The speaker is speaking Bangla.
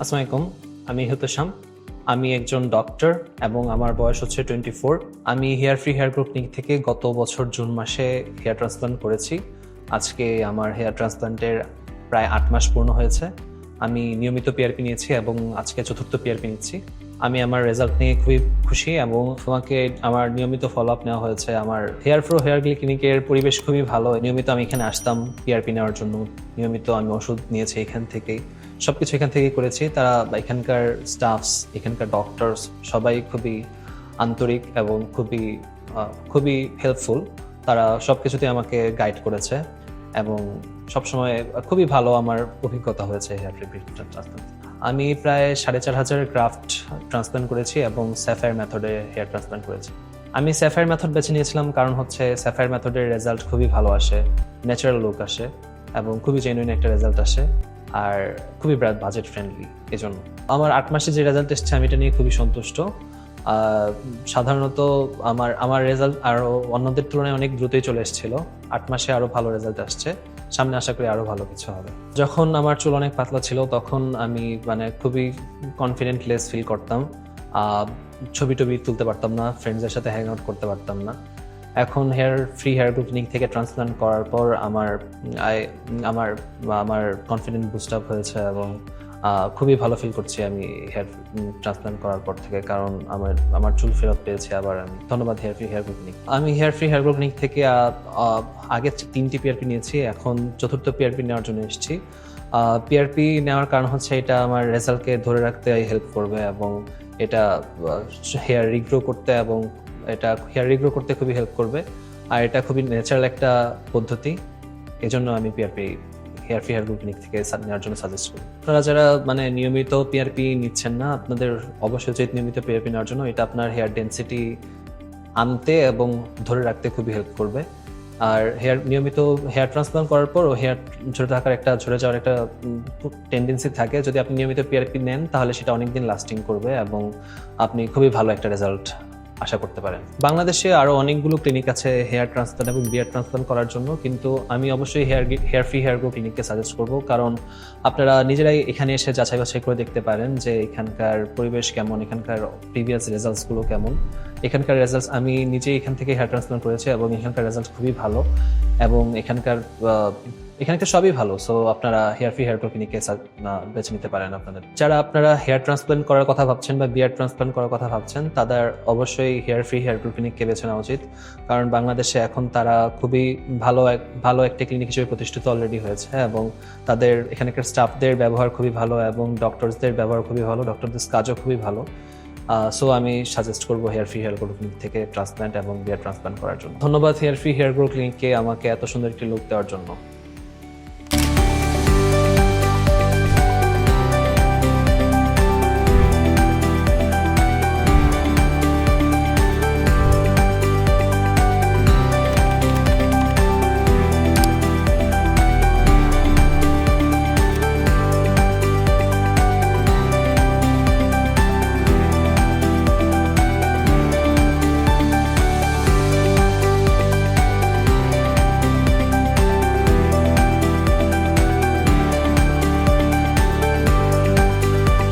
আসসালামু আলাইকুম, আমি হুতাশাম। আমি একজন ডক্টর এবং আমার বয়স হচ্ছে 24। আমি hair free hair grow clinic থেকে গত বছর জুন মাসে হেয়ার ট্রান্সপ্লান্ট করেছি। আজকে আমার হেয়ার ট্রান্সপ্লান্টের প্রায় 8 মাস পূর্ণ হয়েছে। আমি নিয়মিত পিআরপি নিয়েছি এবং আজকে চতুর্থ পিআরপি নিচ্ছি। আমি আমার রেজাল্ট নিয়ে খুবই খুশি এবং তোমাকে আমার নিয়মিত ফলো আপ নেওয়া হয়েছে। আমার হেয়ার ফ্রো হেয়ার গ্লো ক্লিনিকের পরিবেশ খুবই ভালো। নিয়মিত আমি এখানে আসতাম পিআরপি নেওয়ার জন্য। নিয়মিত আমি ওষুধ নিয়েছি এখান থেকেই, সবকিছু এখান থেকেই করেছি। তারা এখানকার স্টাফস, এখানকার ডক্টরস সবাই খুবই আন্তরিক এবং খুবই হেল্পফুল। তারা সবকিছুতে আমাকে গাইড করেছে এবং সবসময় খুবই ভালো আমার অভিজ্ঞতা হয়েছে হেয়ার ট্রান্সপ্লান্ট। আমি প্রায় 4,500 গ্রাফট ট্রান্সপ্লান্ট করেছি এবং স্যাফায়ার মেথডে হেয়ার ট্রান্সপ্লান্ট করেছি। আমি স্যাফায়ার মেথড বেছে নিয়েছিলাম কারণ হচ্ছে স্যাফায়ার মেথডের রেজাল্ট খুবই ভালো আসে, ন্যাচারাল লুক আসে এবং খুবই জেনুইন একটা রেজাল্ট আসে, আর খুবই বাজেট ফ্রেন্ডলি। এই জন্য আমার 8 মাসে যে রেজাল্ট এসছে আমি এটা নিয়ে খুবই সন্তুষ্ট। সাধারণত আমার রেজাল্ট আরও অন্যদের তুলনায় অনেক দ্রুতই চলে এসেছিল। 8 মাসে আরও ভালো রেজাল্ট আসছে, সামনে আশা করি আরও ভালো কিছু হবে। যখন আমার চুল অনেক পাতলা ছিল তখন আমি খুবই কনফিডেন্টলেস ফিল করতাম। ছবি টবি তুলতে পারতাম না, ফ্রেন্ডসদের সাথে হ্যাং আউট করতে পারতাম না। এখন hair free hair grow clinic থেকে ট্রান্সপ্লান্ট করার পর আমার আমার কনফিডেন্ট বুস্ট আপ হয়েছে এবং খুবই ভালো ফিল করছি আমি হেয়ার ট্রান্সপ্লান্ট করার পর থেকে, কারণ আমার চুল ফেরত পেয়েছে আবার আমি। ধন্যবাদ hair free hair grow clinic. আমি hair free hair grow clinic থেকে আগে 3টি পিআরপি নিয়েছি, এখন চতুর্থ পিআরপি নেওয়ার জন্য এসেছি। পিআরপি নেওয়ার কারণ হচ্ছে এটা আমার রেজাল্টকে ধরে রাখতে হেল্প করবে এবং এটা হেয়ার রিগ্রো করতে খুবই হেল্প করবে, আর এটা খুবই ন্যাচারাল একটা পদ্ধতি। এজন্য আমি PRP hair free hair grow clinic থেকে নেওয়ার জন্য সাজেস্ট করি। আপনারা যারা নিয়মিত পিআরপি নিচ্ছেন না, আপনাদের অবশ্যই উচিত নিয়মিত পিআরপি নেওয়ার জন্য। এটা আপনার হেয়ার ডেন্সিটি আনতে এবং ধরে রাখতে খুবই হেল্প করবে। আর নিয়মিত হেয়ার ট্রান্সপ্লান্ট করার পর হেয়ার ঝরে যাওয়ার একটা টেন্ডেন্সি থাকে। যদি আপনি নিয়মিত পিআরপি নেন তাহলে সেটা অনেকদিন লাস্টিং করবে এবং আপনি খুবই ভালো একটা রেজাল্ট আশা করতে পারেন। বাংলাদেশে আরও অনেকগুলো ক্লিনিক আছে হেয়ার ট্রান্সপ্লান্ট এবং বিয়ার ট্রান্সপ্লান্ট করার জন্য, কিন্তু আমি অবশ্যই হেয়ার ফ্রি হেয়ার গ্রো ক্লিনিককে সাজেস্ট করব, কারণ আপনারা নিজেরাই এখানে এসে যাচাই বাছাই করে দেখতে পারেন যে এখানকার পরিবেশ কেমন, এখানকার প্রিভিয়াস রেজাল্টসগুলো কেমন। এখানকার রেজাল্টস আমি নিজেই এখান থেকে হেয়ার ট্রান্সপ্লান্ট করেছি এবং এখানকার রেজাল্ট খুবই ভালো এবং এখানকার সবই ভালো। সো আপনারা হেয়ার ফ্রি হেয়ার গ্রো ক্লিনিকে বেছে নিতে পারেন। আপনারা হেয়ার ট্রান্সপ্লান্ট করার কথা ভাবছেন বা বিয়ার ট্রান্সপ্লান্ট করার কথা ভাবছেন, তাদের অবশ্যই হেয়ার ফ্রি হেয়ার গ্রো ক্লিনিককে বেছে নেওয়া উচিত, কারণ বাংলাদেশে এখন তারা খুবই ভালো একটা ক্লিনিক হিসেবে প্রতিষ্ঠিত অলরেডি হয়েছে এবং তাদের এখানকার স্টাফদের ব্যবহার খুবই ভালো এবং ডক্টরসদের ব্যবহার খুবই ভালো, ডক্টরদের কাজও খুবই ভালো। সো আমি সাজেস্ট করবো hair free hair grow clinic থেকে ট্রান্সপ্লান্ট এবং বিয়ার ট্রান্সপ্লান্ট করার জন্য। ধন্যবাদ হেয়ার ফ্রি হেয়ার গ্রো ক্লিনিককে আমাকে এত সুন্দর একটি লুক দেওয়ার জন্য।